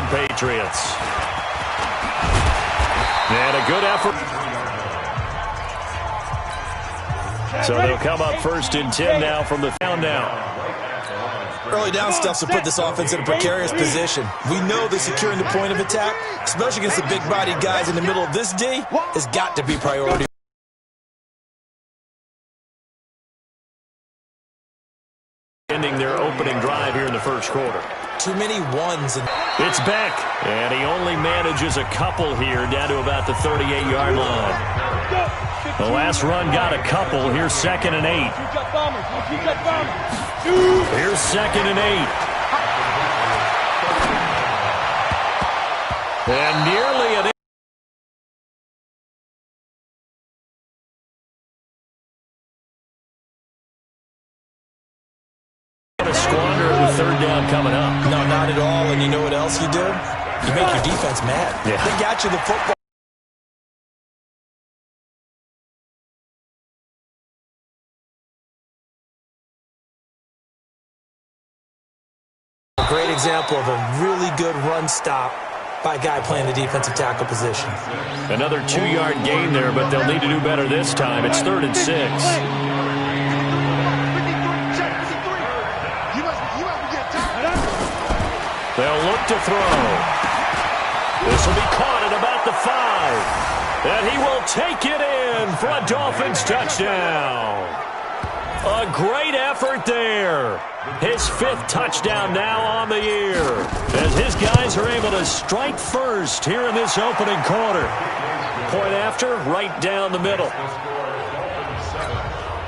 England Patriots. And a good effort. So they'll come up 1st and 10 now from the down now. Early down stuff to put this offense in a precarious position. We know that securing the point of attack, especially against the big-bodied guys in the middle of this D, has got to be priority. Ending their opening drive here in the first quarter. Too many ones. It's Beck, and he only manages a couple here down to about the 38-yard line. The last run got a couple. Here's 2nd and 8. Here's 2nd and 8. And nearly an squander with 3rd down coming up. No, not at all. And you know what else you do? You make your defense mad. Yeah. They got you the football. A great example of a really good run stop by a guy playing the defensive tackle position. Another 2-yard gain there, but they'll need to do better this time. It's 3rd and 6. They'll look to throw. This will be caught at about the 5. And he will take it in for a Dolphins touchdown. A great effort there. His 5th touchdown now on the year, as his guys are able to strike first here in this opening quarter. Point after, right down the middle.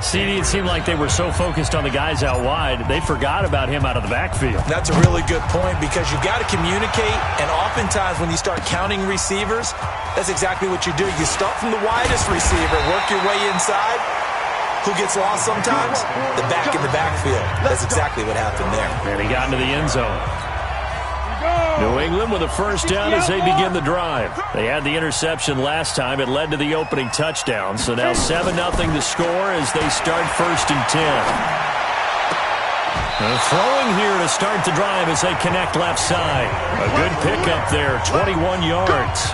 CD, it seemed like they were so focused on the guys out wide, they forgot about him out of the backfield. That's a really good point, because you've got to communicate, and oftentimes when you start counting receivers, that's exactly what you do. You start from the widest receiver, work your way inside. Who gets lost sometimes? The back in the backfield. That's exactly what happened there. And he got into the end zone. New England with a 1st down as they begin the drive. They had the interception last time. It led to the opening touchdown. So now 7-0 to score as they start 1st and 10. And throwing here to start the drive as they connect left side. A good pickup there, 21 yards.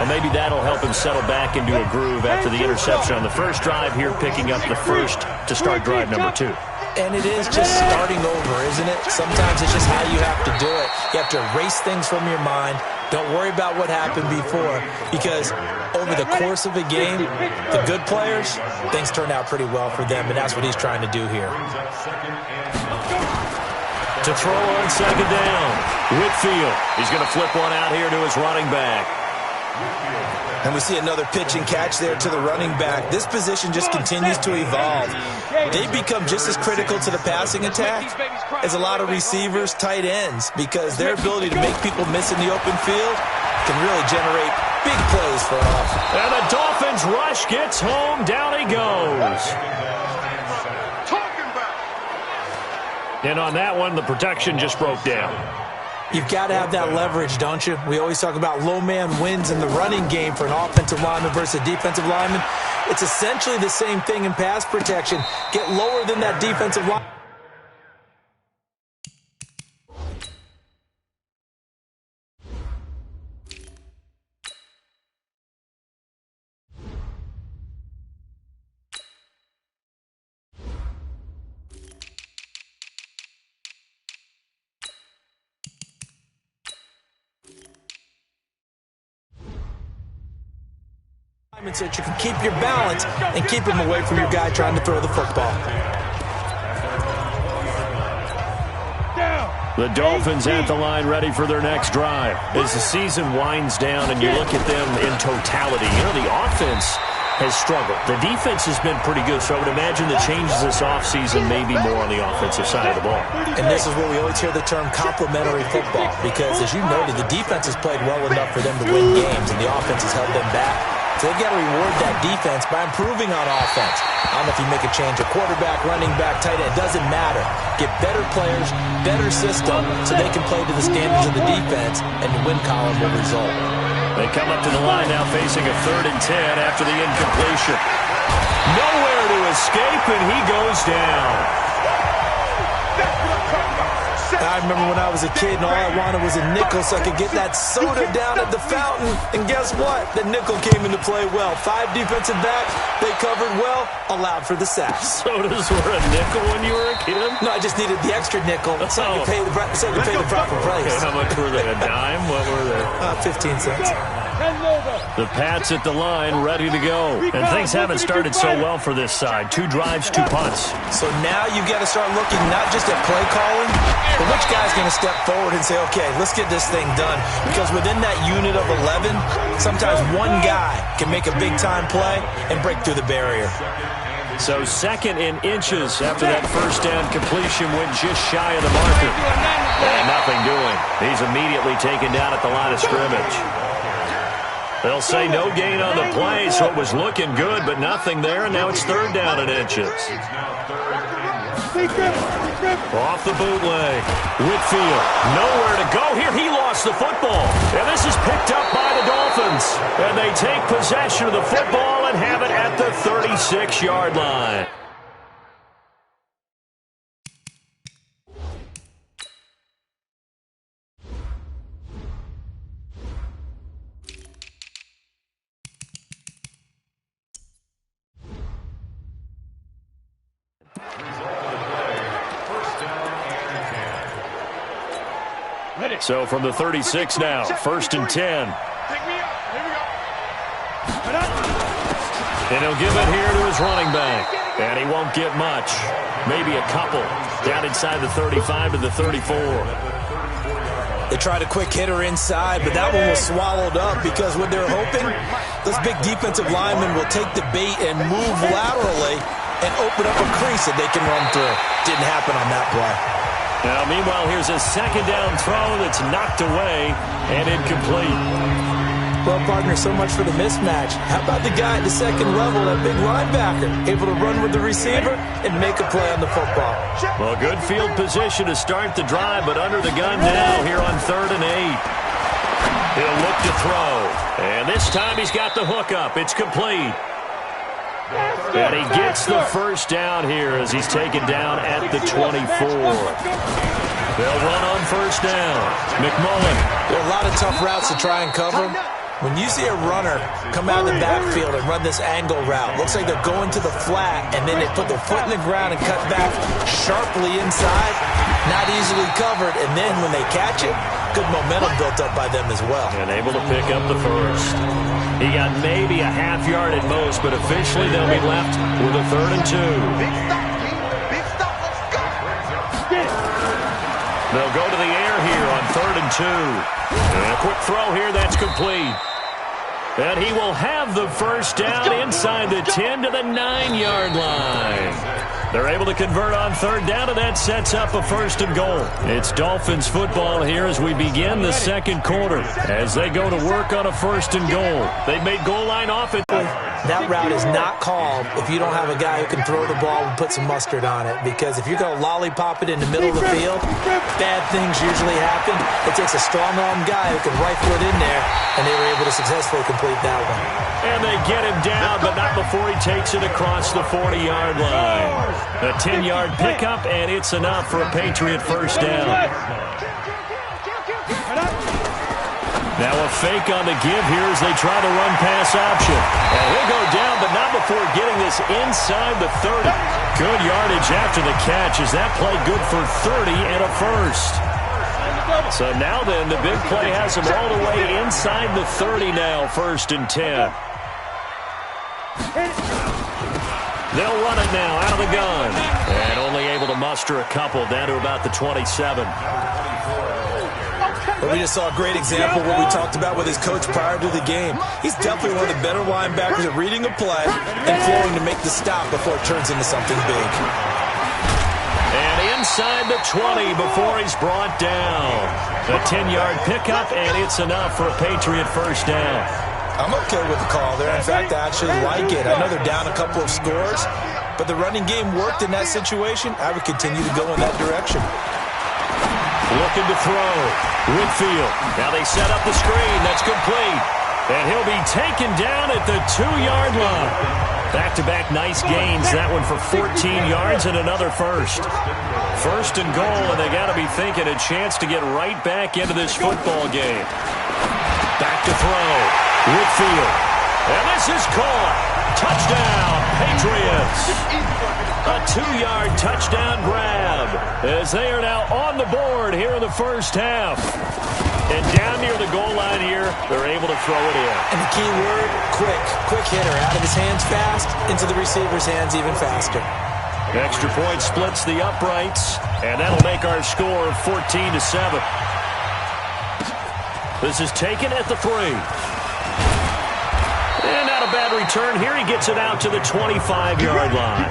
Well, maybe that'll help him settle back into a groove after the interception on the first drive here, picking up the 1st to start drive number 2. And it is just starting over, isn't it? Sometimes it's just how you have to do it. You have to erase things from your mind. Don't worry about what happened before, because over the course of a game, the good players, things turn out pretty well for them, and that's what he's trying to do here. To throw on 2nd down, Whitfield. He's going to flip one out here to his running back. And we see another pitch and catch there to the running back. This position just continues to evolve. They become just as critical to the passing attack as a lot of receivers, tight ends, because their ability to make people miss in the open field can really generate big plays for an offense. And the Dolphins rush gets home. Down he goes. And on that one, the protection just broke down. You've got to have that leverage, don't you? We always talk about low man wins in the running game for an offensive lineman versus a defensive lineman. It's essentially the same thing in pass protection. Get lower than that defensive line. So that you can keep your balance and keep him away from your guy trying to throw the football. The Dolphins at the line ready for their next drive. As the season winds down and you look at them in totality, you know, the offense has struggled. The defense has been pretty good, so I would imagine the changes this offseason may be more on the offensive side of the ball. And this is where we always hear the term complementary football, because as you noted, the defense has played well enough for them to win games, and the offense has held them back. So they've got to reward that defense by improving on offense. I don't know if you make a change, a quarterback, running back, tight end, it doesn't matter. Get better players, better system, so they can play to the standards of the defense, and the win column will result. They come up to the line now facing a 3rd and 10 after the incompletion. Nowhere to escape, and he goes down. I remember when I was a kid and all I wanted was a nickel so I could get that soda down at the fountain. And guess what? The nickel came into play well. 5 defensive backs, they covered well, allowed for the sacks. Sodas were a nickel when you were a kid? No, I just needed the extra nickel so I could pay the proper price. Okay, how much were they? A dime? What were they? 15 cents. The Pats at the line, ready to go. And things haven't started so well for this side. 2 drives, 2 punts. So now you got to start looking not just at play calling, but which guy's going to step forward and say, okay, let's get this thing done. Because within that unit of 11, sometimes one guy can make a big-time play and break through the barrier. So 2nd in inches after that first down completion went just shy of the marker. And nothing doing. He's immediately taken down at the line of scrimmage. They'll say no gain on the play, so it was looking good, but nothing there, and now it's 3rd down in inches. Off the bootleg. Whitfield, nowhere to go here. He lost the football. And this is picked up by the Dolphins. And they take possession of the football and have it at the 36-yard line. So from the 36 now, 1st and 10. And he'll give it here to his running back. And he won't get much. Maybe a couple. Down inside the 35 to the 34. They tried a quick hitter inside, but that one was swallowed up because what they're hoping, those big defensive linemen will take the bait and move laterally and open up a crease that they can run through. Didn't happen on that play. Now, meanwhile, here's a 2nd down throw that's knocked away and incomplete. Well, partner, so much for the mismatch. How about the guy at the 2nd level, that big linebacker, able to run with the receiver and make a play on the football? Well, good field position to start the drive, but under the gun now here on 3rd and 8. He'll look to throw. And this time he's got the hook up. It's complete. And he gets the first down here as he's taken down at the 24. They'll run on 1st down. McMullen. There are a lot of tough routes to try and cover. When you see a runner come out of the backfield and run this angle route, looks like they're going to the flat, and then they put their foot in the ground and cut back sharply inside. Not easily covered, and then when they catch it, good momentum built up by them as well. And able to pick up the first. He got maybe a half yard at most, but officially they'll be left with a 3rd and 2. They'll go to the air here on 3rd and 2. And a quick throw here, that's complete. And he will have the first down inside the 10 to the 9-yard line. They're able to convert on 3rd down, and that sets up a 1st and goal. It's Dolphins football here as we begin the 2nd quarter. As they go to work on a 1st and goal. They've made goal line offense. That route is not called if you don't have a guy who can throw the ball and put some mustard on it. Because if you're going to lollipop it in the middle of the field, bad things usually happen. It takes a strong-arm guy who can rifle it in there, and they were able to successfully complete that one. And they get him down, but not before he takes it across the 40-yard line. A 10-yard pickup, and it's enough for a Patriot first down. Now a fake on the give here as they try to run pass option. And he'll go down, but not before getting this inside the 30. Good yardage after the catch. Is that play good for 30 and a first? So now then, the big play has him all the way inside the 30 now, 1st and 10. They'll run it now out of the gun. And only able to muster a couple down to about the 27. Well, we just saw a great example of what we talked about with his coach prior to the game. He's definitely one of the better linebackers at reading a play and flowing to make the stop before it turns into something big. And inside the 20 before he's brought down. A 10-yard pickup, and it's enough for a Patriot first down. I'm okay with the call there. In fact, I actually like it. I know they're down a couple of scores, but the running game worked in that situation. I would continue to go in that direction. Looking to throw. Whitfield. Now they set up the screen. That's complete. And he'll be taken down at the 2-yard line. Back-to-back nice gains. That one for 14 yards and another first. First and goal, and they got to be thinking a chance to get right back into this football game. Back to throw. Whitfield. And this is caught. Touchdown, Patriots. A 2-yard touchdown grab as they are now on the board here in the first half. And down near the goal line here, they're able to throw it in. And the key word, quick. Quick hitter. Out of his hands fast, into the receiver's hands even faster. Extra point splits the uprights, and that'll make our score 14-7. This is taken at the 3. And not a bad return here. He gets it out to the 25-yard line.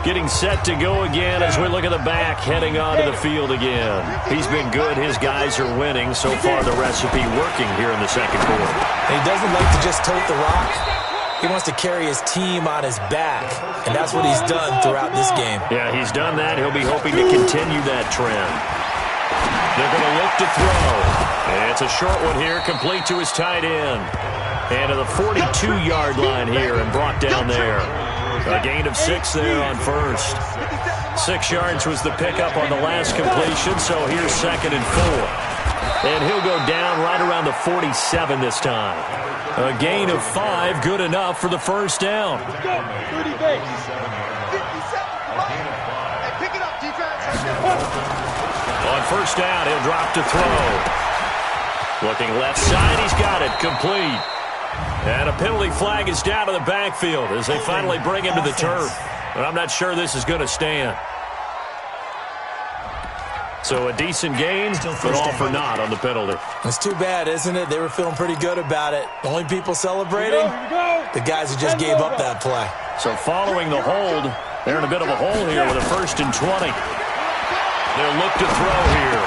Getting set to go again as we look at the back, heading onto the field again. He's been good. His guys are winning. So far, the recipe working here in the second quarter. And he doesn't like to just tote the rock. He wants to carry his team on his back, and that's what he's done throughout this game. Yeah, he's done that. He'll be hoping to continue that trend. They're going to look to throw. And it's a short one here, complete to his tight end. And to the 42-yard line here and brought down there. A gain of 6 there on first. 6 yards was the pickup on the last completion, so here's 2nd and 4. And he'll go down right around the 47 this time. A gain of 5, good enough for the first down. On first down, he'll drop to throw. Looking left side, he's got it, complete. And a penalty flag is down to the backfield as they finally bring him to the turf. But I'm not sure this is going to stand. So a decent gain, but all for naught on the penalty. It's too bad, isn't it? They were feeling pretty good about it. The only people celebrating, the guys who just gave up that play. So following the hold, they're in a bit of a hole here with a 1st and 20. They'll look to throw here.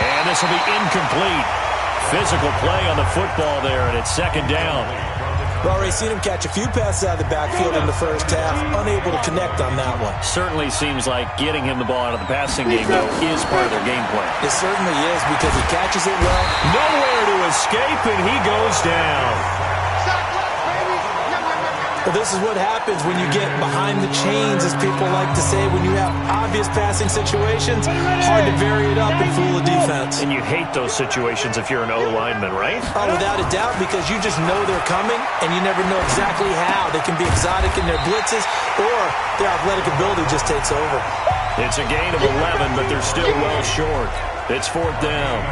And this will be incomplete. Physical play on the football there, and it's 2nd down. We've already seen him catch a few passes out of the backfield in the first half, unable to connect on that one. Certainly seems like getting him the ball out of the passing game, though, is part of their game plan. It certainly is because he catches it well. Nowhere to escape, and he goes down. Well, this is what happens when you get behind the chains, as people like to say. When you have obvious passing situations, hard to vary it up and fool the defense. And you hate those situations if you're an O-lineman, right? Oh, without a doubt, because you just know they're coming, and you never know exactly how. They can be exotic in their blitzes, or their athletic ability just takes over. It's a gain of 11, but they're still well short. It's 4th down.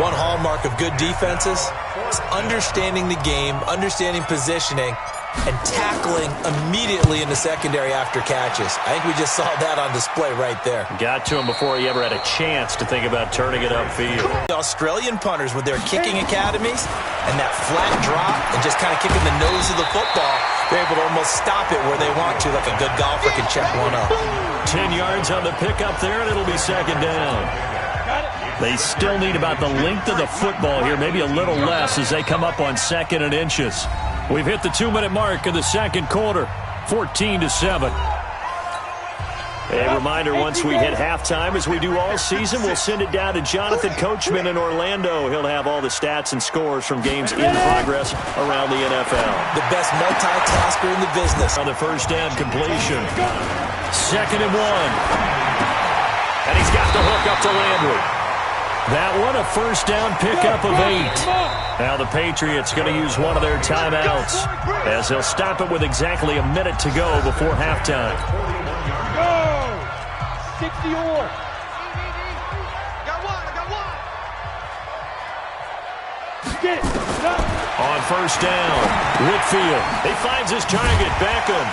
One hallmark of good defenses is understanding the game, understanding positioning, and tackling immediately in the secondary after catches. I think we just saw that on display right there. Got to him before he ever had a chance to think about turning it upfield. The Australian punters with their kicking academies and that flat drop and just kind of kicking the nose of the football, they're able to almost stop it where they want to, like a good golfer can check one up. 10 yards on the pickup there, and it'll be 2nd down. They still need about the length of the football here, maybe a little less as they come up on 2nd and inches. We've hit the 2-minute mark of the second quarter, 14-7. A reminder, once we hit halftime, as we do all season, we'll send it down to Jonathan Coachman in Orlando. He'll have all the stats and scores from games in progress around the NFL. The best multitasker in the business. On the first down completion. 2nd and 1. And he's got the hook up to Landry. That one, a first down pickup of 8. Now the Patriots going to use one of their timeouts as they'll stop it with exactly a minute to go before halftime. Go! 60-or. Got one. Get it. Stop. On first down, Whitfield. He finds his target, Beckham.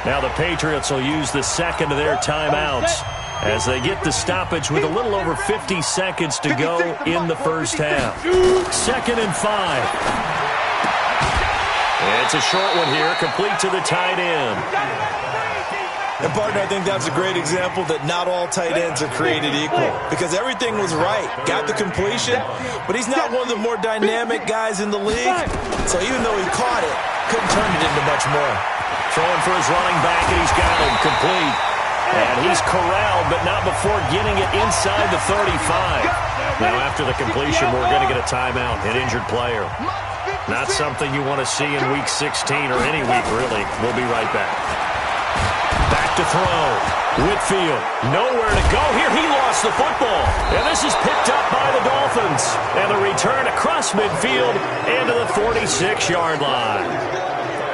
Now the Patriots will use the 2nd of their timeouts as they get the stoppage with a little over 50 seconds to go in the first half. 2nd and 5. It's a short one here, complete to the tight end. And, partner, I think that's a great example that not all tight ends are created equal because everything was right. Got the completion, but he's not one of the more dynamic guys in the league. So even though he caught it, couldn't turn it into much more. Throwing for his running back, and he's got him complete. And he's corralled, but not before getting it inside the 35. Now, after the completion, we're going to get a timeout, an injured player. Not something you want to see in Week 16 or any week, really. We'll be right back. Back to throw. Whitfield, nowhere to go here. He lost the football. And this is picked up by the Dolphins. And the return across midfield and to the 46-yard line.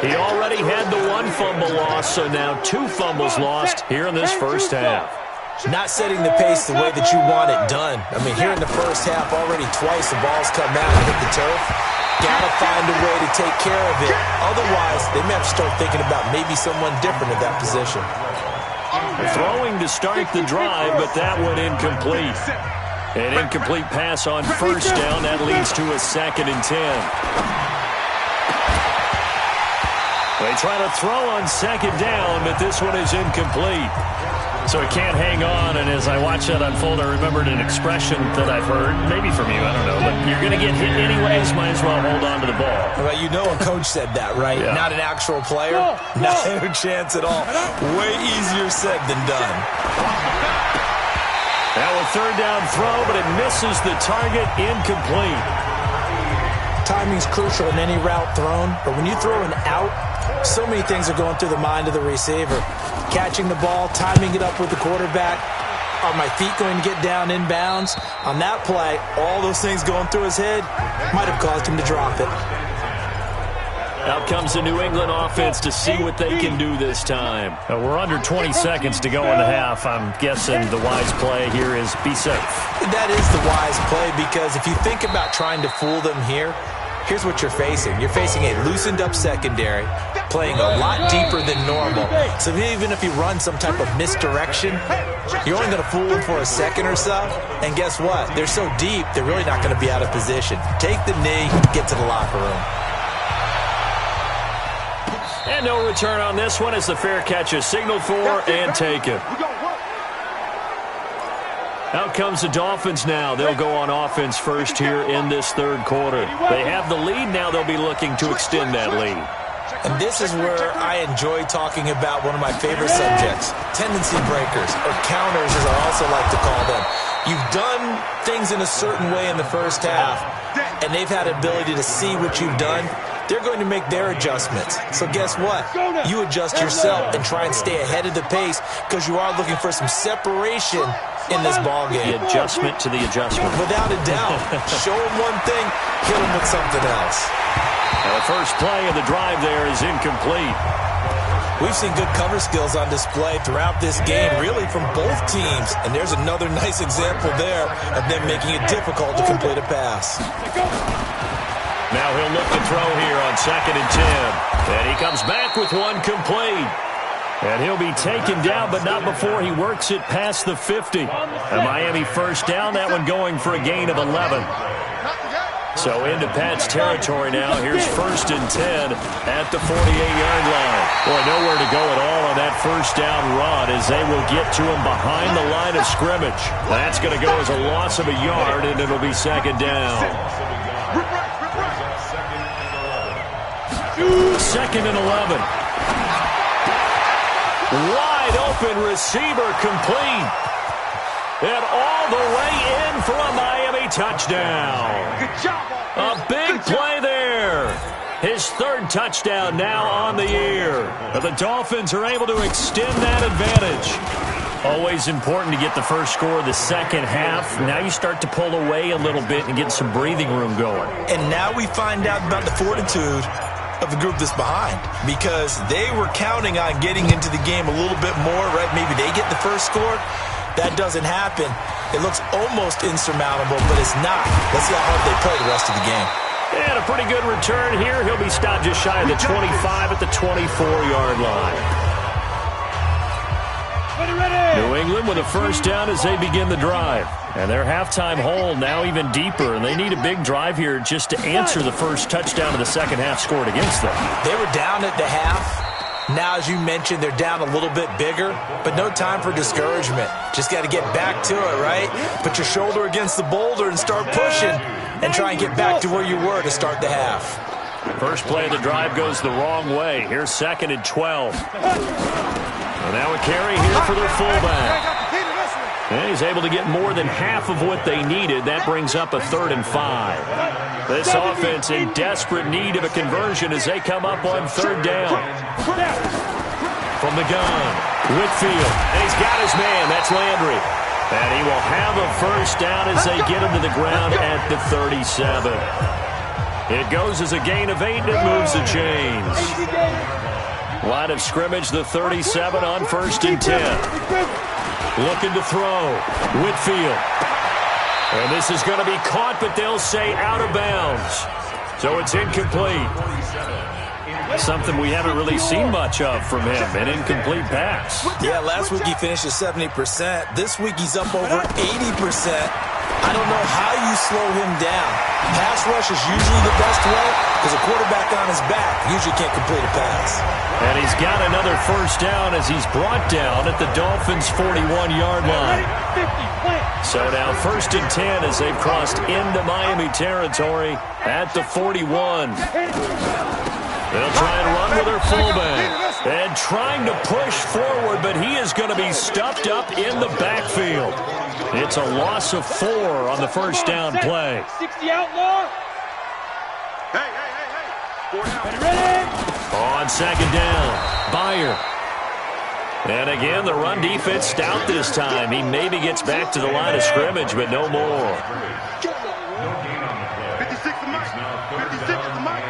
He already had the one fumble loss, so now 2 fumbles lost here in this first half. Not setting the pace the way that you want it done. I mean, here in the first half, already twice the ball's come out and hit the turf. Got to find a way to take care of it. Otherwise, they may have to start thinking about maybe someone different at that position. Throwing to start the drive, but that one incomplete. An incomplete pass on first down. That leads to a 2nd and 10. They try to throw on 2nd down, but this one is incomplete. So he can't hang on, and as I watch that unfold, I remembered an expression that I've heard, maybe from you, I don't know, but you're going to get hit anyways, might as well hold on to the ball. Well, you know a coach said that, right? Yeah. Not an actual player? No chance at all. Way easier said than done. Now a 3rd down throw, but it misses the target, incomplete. Timing's crucial in any route thrown, but when you throw an out, so many things are going through the mind of the receiver. Catching the ball, timing it up with the quarterback. Are my feet going to get down inbounds? On that play, all those things going through his head might have caused him to drop it. Out comes the New England offense to see what they can do this time. We're under 20 seconds to go in the half. I'm guessing the wise play here is be safe. That is the wise play, because if you think about trying to fool them here, here's what you're facing. You're facing a loosened-up secondary, playing a lot deeper than normal. So even if you run some type of misdirection, you're only going to fool them for a second or so. And guess what? They're so deep, they're really not going to be out of position. Take the knee, get to the locker room. And no return on this one as the fair catch is signaled for and taken. Out comes the Dolphins now. They'll go on offense first here in this 3rd quarter. They have the lead. Now they'll be looking to extend that lead. And this is where I enjoy talking about one of my favorite subjects, tendency breakers, or counters as I also like to call them. You've done things in a certain way in the first half, and they've had ability to see what you've done. They're going to make their adjustments. So guess what? You adjust yourself and try and stay ahead of the pace, because you are looking for some separation in this ball game. The adjustment to the adjustment. Without a doubt. Show them one thing, hit them with something else. Now the first play of the drive there is incomplete. We've seen good cover skills on display throughout this game, really from both teams. And there's another nice example there of them making it difficult to complete a pass. Now he'll look to throw here on 2nd and 10. And he comes back with one complete. And he'll be taken down, but not before he works it past the 50. A Miami first down, that one going for a gain of 11. So into Pat's territory now. Here's 1st and 10 at the 48-yard line. Boy, nowhere to go at all on that first down run as they will get to him behind the line of scrimmage. That's going to go as a loss of a yard, and it'll be 2nd down. 2nd and 11. Wide open receiver complete. And all the way in for a Miami touchdown. A big play there. His 3rd touchdown now on the year. But the Dolphins are able to extend that advantage. Always important to get the first score of the second half. Now you start to pull away a little bit and get some breathing room going. And now we find out about the fortitude of the group that's behind, because they were counting on getting into the game a little bit more, right? Maybe they get the first score. That doesn't happen. It looks almost insurmountable, but it's not. Let's see how hard they play the rest of the game. And a pretty good return here. He'll be stopped just shy of the 25 at the 24-yard line. New England with a first down as they begin the drive. And their halftime hole now even deeper, and they need a big drive here just to answer the first touchdown of the second half scored against them. They were down at the half. Now, as you mentioned, they're down a little bit bigger, but no time for discouragement. Just got to get back to it, right? Put your shoulder against the boulder and start pushing and try and get back to where you were to start the half. First play of the drive goes the wrong way. Here's 2nd and 12. And Now a carry here for their fullback. And he's able to get more than half of what they needed. That brings up a 3rd and 5. This offense in desperate need of a conversion as they come up on 3rd down. From the gun, Whitfield. And he's got his man. That's Landry. And he will have a 1st down as they get him to the ground at the 37. It goes as a gain of 8, and it moves the chains. Line of scrimmage, the 37 on 1st and 10. Looking to throw. Whitfield. And this is going to be caught, but they'll say out of bounds. So it's incomplete. Something we haven't really seen much of from him, an incomplete pass. Yeah, last week he finished at 70%. This week he's up over 80%. I don't know how you slow him down. Pass rush is usually the best way because a quarterback on his back usually can't complete a pass. And he's got another 1st down as he's brought down at the Dolphins' 41-yard line. So now 1st and 10 as they've crossed into Miami territory at the 41. They'll try and run with their fullback. And trying to push forward, but he is going to be stuffed up in the backfield. It's a loss of 4 on the 1st down play. 60 outlaw. Hey. Ready? On 2nd down, Byer. And again, the run defense stout this time. He maybe gets back to the line of scrimmage, but no more. 56 to Mike. 56 to Mike.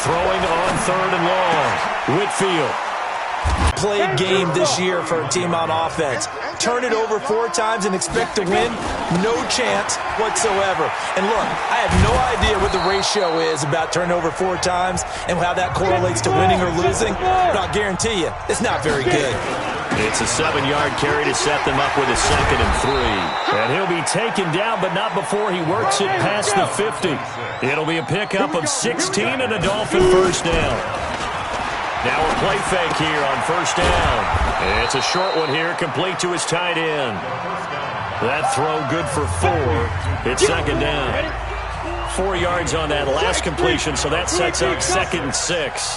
Throwing on 3rd and long. Whitfield. Played game this year for a team on offense. Turn it over 4 times and expect to win? No chance whatsoever. And look, I have no idea what the ratio is about turning over 4 times and how that correlates to winning or losing, but I'll guarantee you, it's not very good. It's a 7-yard carry to set them up with a 2nd and 3. And he'll be taken down, but not before he works it past the 50. It'll be a pickup of 16 and a Dolphin 1st down. Now a play fake here on 1st down. It's a short one here, complete to his tight end. That throw good for 4. It's 2nd down. 4 yards on that last completion, so that sets up 2nd and 6.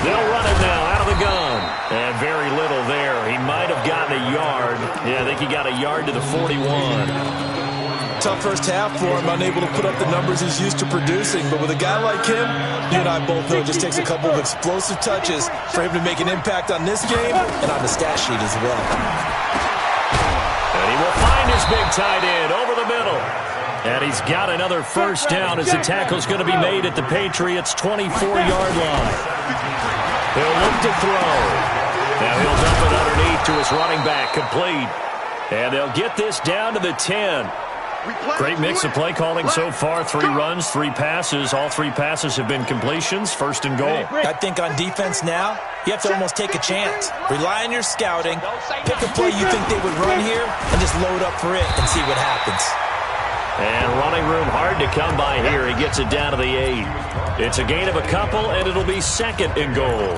They'll run it now out of the gun. And very little there. He might have gotten a yard. Yeah, I think he got a yard to the 41. Tough first half for him, unable to put up the numbers he's used to producing. But with a guy like him, you and I both know it just takes a couple of explosive touches for him to make an impact on this game and on the stat sheet as well. And he will find his big tight end over the middle. And he's got another 1st down as the tackle's going to be made at the Patriots' 24-yard line. He'll look to throw. Now he'll dump it underneath to his running back, complete. And they'll get this down to the 10. Great mix of play calling so far. 3 runs, 3 passes. All 3 passes have been completions. 1st and goal. I think on defense now, you have to almost take a chance. Rely on your scouting. Pick a play you think they would run here and just load up for it and see what happens. And running room hard to come by here. He gets it down to the 8. It's a gain of a couple, and it'll be 2nd and goal.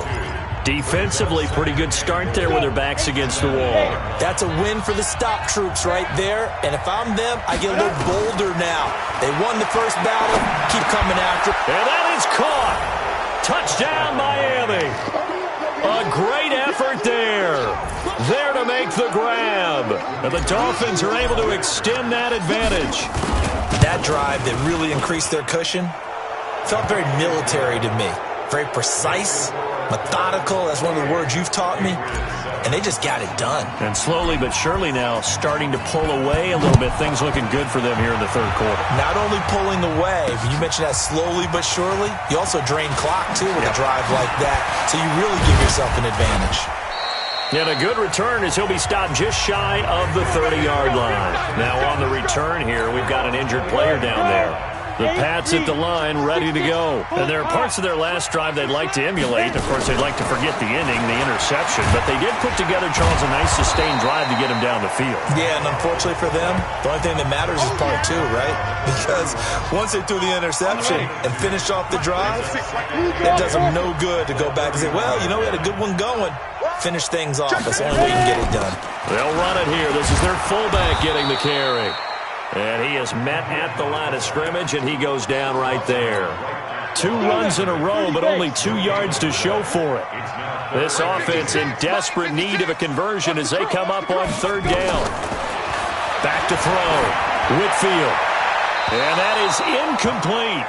Defensively, pretty good start there with their backs against the wall. That's a win for the stop troops right there. And if I'm them, I get a little bolder now. They won the first battle. Keep coming after. And that is caught. Touchdown, Miami. A great effort there. There to make the grab. And the Dolphins are able to extend that advantage. That drive that really increased their cushion felt very military to me. Very precise, methodical. That's one of the words you've taught me. And they just got it done. And slowly but surely now starting to pull away a little bit. Things looking good for them here in the 3rd quarter. Not only pulling away, but you mentioned that slowly but surely. You also drain clock, too, with a drive like that. So you really give yourself an advantage. And a good return as he'll be stopped just shy of the 30-yard line. Now on the return here, we've got an injured player down there. The Pats at the line, ready to go. And there are parts of their last drive they'd like to emulate. Of course, they'd like to forget the inning, the interception. But they did put together, Charles, a nice sustained drive to get him down the field. Yeah, and unfortunately for them, the only thing that matters is part 2, right? Because once they threw the interception and finished off the drive, it does them no good to go back and say, well, you know, we had a good one going. Finish things off. That's the only way you can get it done. They'll run it here. This is their fullback getting the carry. And he is met at the line of scrimmage, and he goes down right there. 2 runs in a row, but only 2 yards to show for it. This offense in desperate need of a conversion as they come up on 3rd down. Back to throw. Whitfield. And that is incomplete.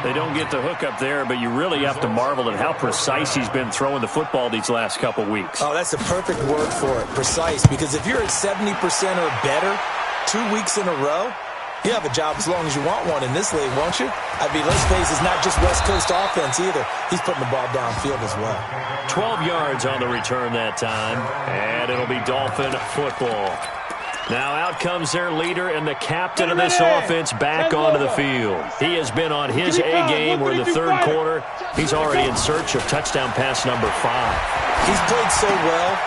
They don't get the hook up there, but you really have to marvel at how precise he's been throwing the football these last couple weeks. Oh, that's the perfect word for it, precise. Because if you're at 70% or better 2 weeks in a row, you have a job as long as you want one in this league, won't you? I mean, let's face it, it's not just West Coast offense either. He's putting the ball downfield as well. 12 yards on the return that time, and it'll be Dolphin football. Now out comes their leader and the captain of this offense back onto the field. He has been on his A game. We're in the 3rd quarter. He's already in search of touchdown pass number 5. He's played so well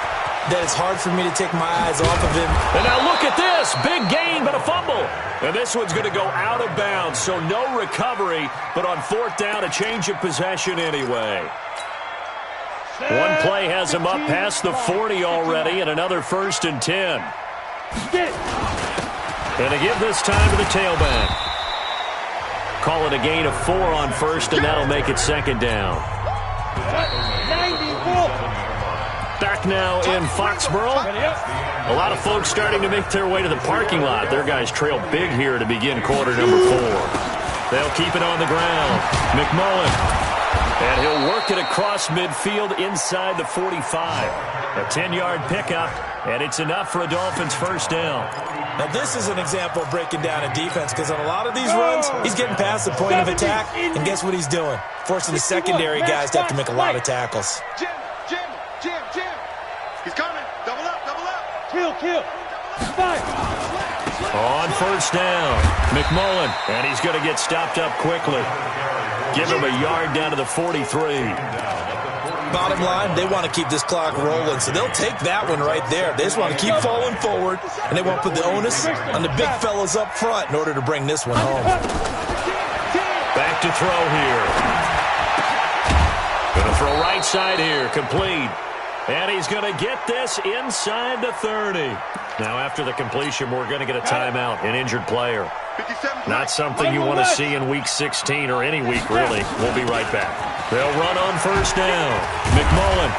that it's hard for me to take my eyes off of him. And now look at this. Big gain, but a fumble. And this one's going to go out of bounds, so no recovery, but on 4th down, a change of possession anyway. One play has him up past the 40 already, and another 1st and 10. And to give this time to the tailback. Call it a gain of 4 on 1st, and that'll make it 2nd down. Back now in Foxborough. A lot of folks starting to make their way to the parking lot. Their guys trail big here to begin quarter number 4. They'll keep it on the ground. McMullen. And he'll work it across midfield inside the 45. A 10-yard pickup, and it's enough for a Dolphins 1st down. Now, this is an example of breaking down a defense because on a lot of these runs, he's getting past the point of attack, and guess what he's doing? Forcing the secondary guys to have to make a lot of tackles. Jim. He's coming. Double up. Kill. Fight. On 1st down, McMullen, and he's going to get stopped up quickly. Give him a yard down to the 43. Bottom line, they want to keep this clock rolling, so they'll take that one right there. They just want to keep falling forward, and they won't put the onus on the big fellas up front in order to bring this one home. Back to throw here. Going to throw right side here, complete. And he's going to get this inside the 30. Now after the completion, we're going to get a timeout, an injured player. Not something you want to see in Week 16 or any week, really. We'll be right back. They'll run on 1st down. McMullen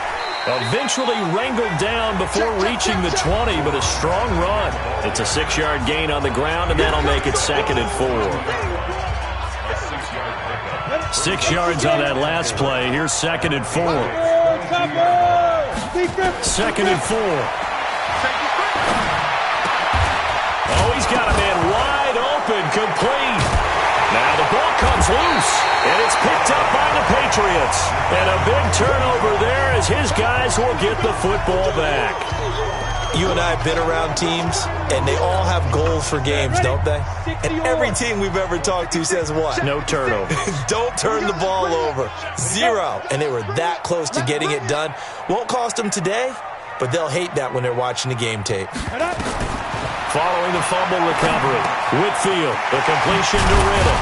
eventually wrangled down before reaching the 20, but a strong run. It's a 6-yard gain on the ground, and that'll make it 2nd and 4. 6 yards on that last play. Here's 2nd and 4. 2nd and 4. Oh, he's got a man wide open, complete. Now the ball comes loose, and it's picked up by the Patriots. And a big turnover there as his guys will get the football back. You and I have been around teams, and they all have goals for games, don't they? And every team we've ever talked to says what? No turnover. Don't turn the ball over. 0. And they were that close to getting it done. Won't cost them today, but they'll hate that when they're watching the game tape. Following the fumble recovery, Whitfield, the completion to Riddle.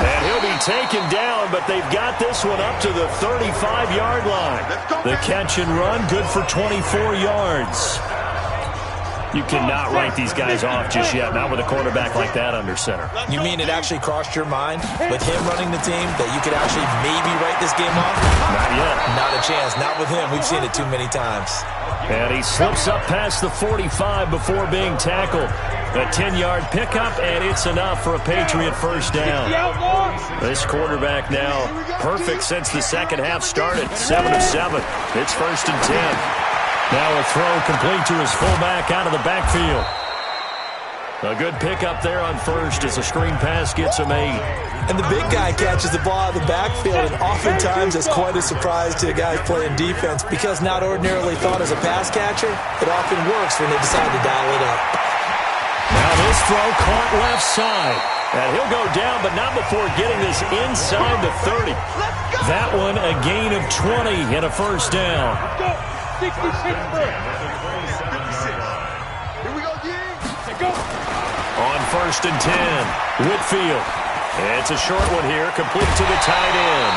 And he'll be taken down, but they've got this one up to the 35-yard line. The catch and run, good for 24 yards. You cannot write these guys off just yet, not with a quarterback like that under center. You mean it actually crossed your mind with him running the team that you could actually maybe write this game off? Not yet. Not a chance. Not with him. We've seen it too many times. And he slips up past the 45 before being tackled. A 10-yard pickup, and it's enough for a Patriot 1st down. This quarterback now perfect since the second half started. 7 of 7. It's 1st and 10. Now a throw complete to his fullback out of the backfield. A good pickup there on 1st as a screen pass gets him 8. And the big guy catches the ball out of the backfield, and oftentimes it's quite a surprise to guys playing defense because not ordinarily thought as a pass catcher, it often works when they decide to dial it up. Now this throw caught left side. And he'll go down, but not before getting this inside the 30. That one a gain of 20 and a 1st down. 66 first. 56. Here we go, G. Go. On 1st and 10, Whitfield. It's a short one here, complete to the tight end.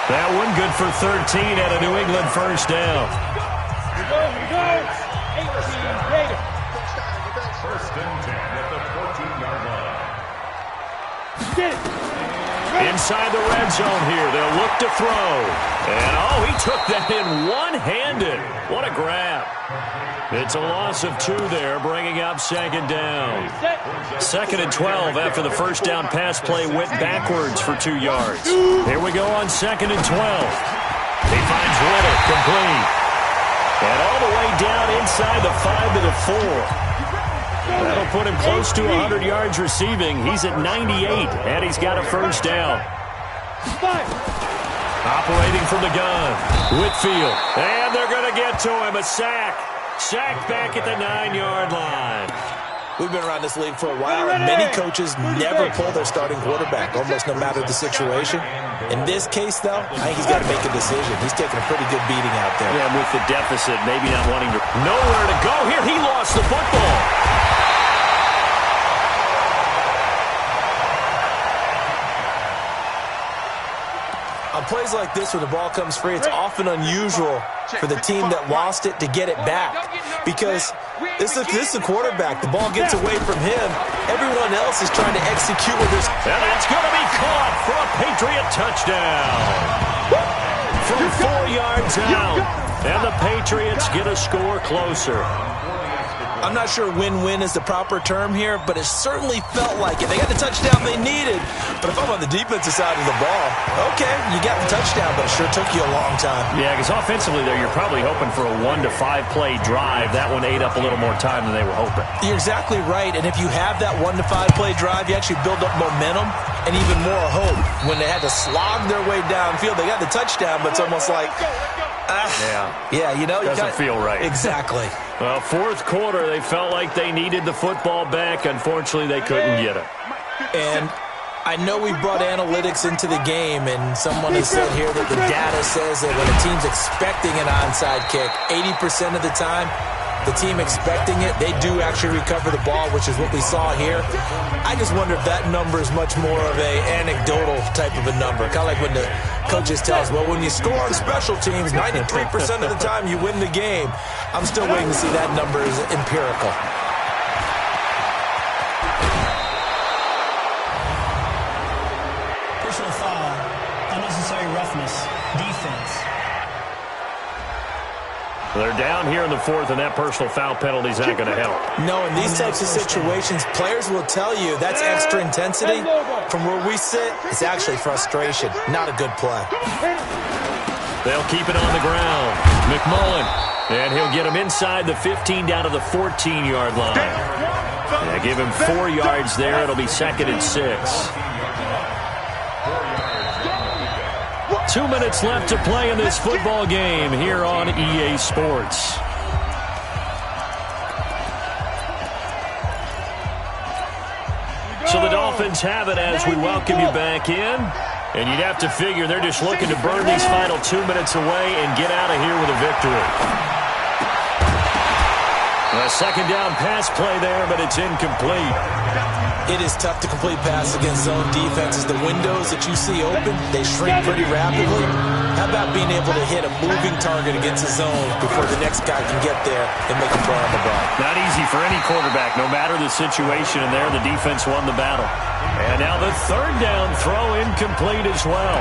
That one good for 13 and a New England 1st down. Here we go. 18 later. 1st and 10 at the 14-yard line. Get it. Inside the red zone here, they'll look to throw. And, oh, he took that in one-handed. What a grab. It's a loss of 2 there, bringing up second down. Second and 12 after the first down pass play went backwards for 2 yards. Here we go on second and 12. He finds Ritter, complete. And all the way down inside the 5 to the 4. That'll put him close to 100 yards receiving. He's at 98, and he's got a first down. Operating from the gun, Whitfield. And they're going to get to him, a sack. Sacked back at the 9-yard line. We've been around this league for a while, and many coaches never pull their starting quarterback, almost no matter the situation. In this case, though, I think he's got to make a decision. He's taking a pretty good beating out there. Yeah, with the deficit, maybe not wanting to. Nowhere to go here. He lost the football. On plays like this where the ball comes free, it's often unusual for the team that lost it to get it back. Because this is a quarterback. The ball gets away from him. Everyone else is trying to execute with this. And that's going to be caught for a Patriot touchdown. From 4 yards out. And the Patriots get a score closer. I'm not sure win-win is the proper term here, but it certainly felt like it. They got the touchdown they needed, but if I'm on the defensive side of the ball, okay, you got the touchdown, but it sure took you a long time. Yeah, because offensively there, you're probably hoping for a 1 to 5 play drive. That one ate up a little more time than they were hoping. You're exactly right, and if you have that 1 to 5 play drive, you actually build up momentum and even more hope. When they had to slog their way downfield, they got the touchdown, but it's almost like, yeah, you know, doesn't feel right. Exactly. Well, fourth quarter, they felt like they needed the football back. Unfortunately, they couldn't get it. And I know we brought analytics into the game, and someone has said here that the data says that when a team's expecting an onside kick, 80% of the time, the team expecting it, they do actually recover the ball, which is what we saw here. I just wonder if that number is much more of a anecdotal type of a number. Kind of like when the coaches tell us, well, when you score on special teams, 93% of the time you win the game. I'm still waiting to see that number is empirical. Personal foul, unnecessary roughness, defense. They're down here in the fourth, and that personal foul penalty is not going to help. No, in these types of situations, players will tell you that's extra intensity. From where we sit, it's actually frustration. Not a good play. They'll keep it on the ground. McMullen, and he'll get him inside the 15 down to the 14-yard line. Yeah, give him 4 yards there. It'll be second and 6. 2 minutes left to play in this football game here on EA Sports. So the Dolphins have it as we welcome you back in. And you'd have to figure they're just looking to burn these final 2 minutes away and get out of here with a victory. A second down pass play there, but it's incomplete. It is tough to complete pass against zone defenses. The windows that you see open, they shrink pretty rapidly. How about being able to hit a moving target against a zone before the next guy can get there and make a play on the ball? Not easy for any quarterback, no matter the situation, and there the defense won the battle. And now the third down throw incomplete as well.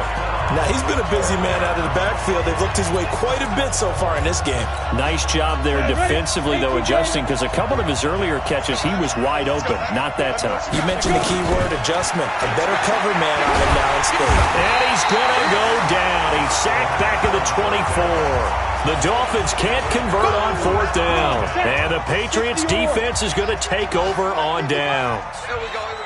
Now, he's been a busy man out of the backfield. They've looked his way quite a bit so far in this game. Nice job there defensively, though, adjusting, because a couple of his earlier catches, he was wide open. Not that time. You mentioned the key word, adjustment. A better cover man on him now instead. And he's going to go down. He's sacked back at the 24. The Dolphins can't convert on fourth down. And the Patriots defense is going to take over on downs.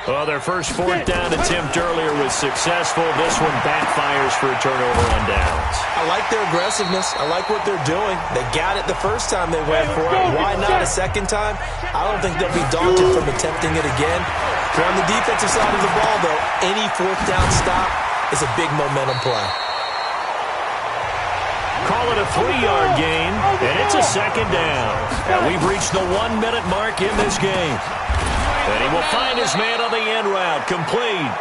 Well, their first fourth down attempt earlier was successful. This one backfires for a turnover on downs. I like their aggressiveness. I like what they're doing. They got it the first time they went for it. Why not a second time? I don't think they'll be daunted from attempting it again. But on the defensive side of the ball, though, any fourth down stop is a big momentum play. Call it a 3-yard gain, and it's a second down. And we've reached the 1 minute mark in this game. And he will find his man on the end route, complete.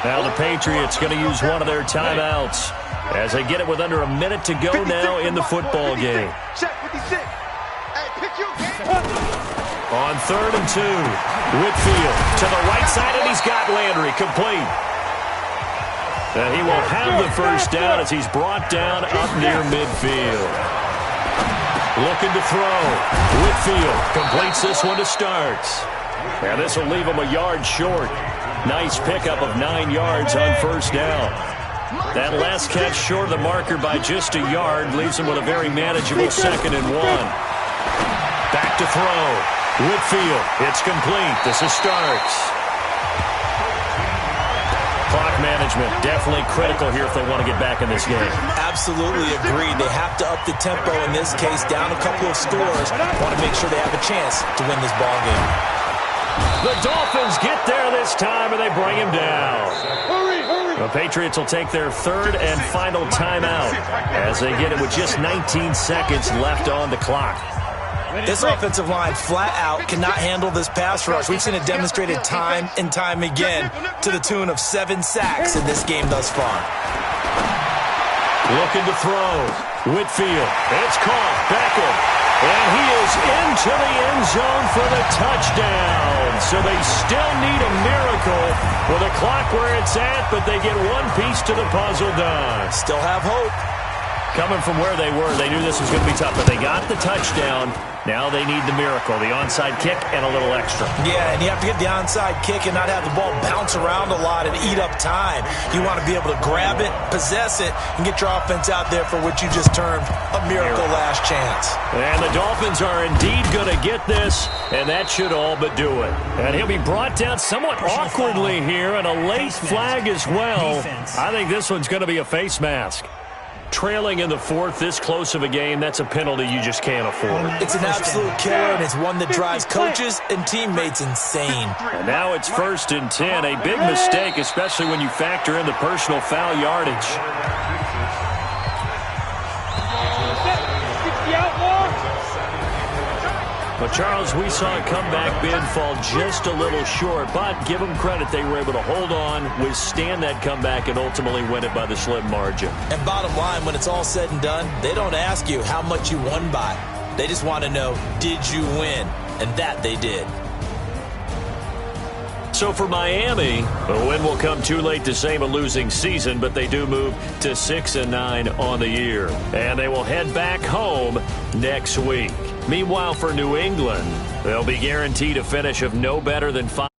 Now the Patriots going to use one of their timeouts as they get it with under a minute to go now in the football game. On 3rd and 2. Whitfield to the right side, and he's got Landry complete. And he will have the first down as he's brought down up near midfield. Looking to throw. Whitfield completes this one to start. And this will leave him a yard short. Nice pickup of 9 yards on first down. That last catch short of the marker by just a yard leaves him with a very manageable 2nd and 1. Back to throw. Whitfield, it's complete. This is starts. Clock management definitely critical here if they want to get back in this game. Absolutely agreed. They have to up the tempo in this case, down a couple of scores. Want to make sure they have a chance to win this ball game. The Dolphins get there this time, and they bring him down. The Patriots will take their 3rd and final timeout as they get it with just 19 seconds left on the clock. This offensive line flat out cannot handle this pass rush. We've seen it demonstrated time and time again to the tune of 7 sacks in this game thus far. Looking to throw. Whitfield. It's caught. Beckham. And he is into the end zone for the touchdown. So they still need a miracle with a clock where it's at, but they get one piece to the puzzle done. Still have hope. Coming from where they were, they knew this was going to be tough, but they got the touchdown. Now they need the miracle, the onside kick and a little extra. Yeah, and you have to get the onside kick and not have the ball bounce around a lot and eat up time. You want to be able to grab it, possess it, and get your offense out there for what you just termed a miracle last chance. And the Dolphins are indeed going to get this, and that should all but do it. And he'll be brought down somewhat awkwardly here, and a late flag as well. I think this one's going to be a face mask. Trailing in the 4th, this close of a game, that's a penalty you just can't afford. It's an absolute killer, and it's one that drives coaches and teammates insane. And now it's 1st and 10, a big mistake, especially when you factor in the personal foul yardage. But, Charles, we saw a comeback bid fall just a little short, but give them credit. They were able to hold on, withstand that comeback, and ultimately win it by the slim margin. And bottom line, when it's all said and done, they don't ask you how much you won by. They just want to know, did you win? And that they did. So for Miami, a win will come too late to save a losing season, but they do move to 6-9 on the year. And they will head back home next week. Meanwhile, for New England, they'll be guaranteed a finish of no better than 5.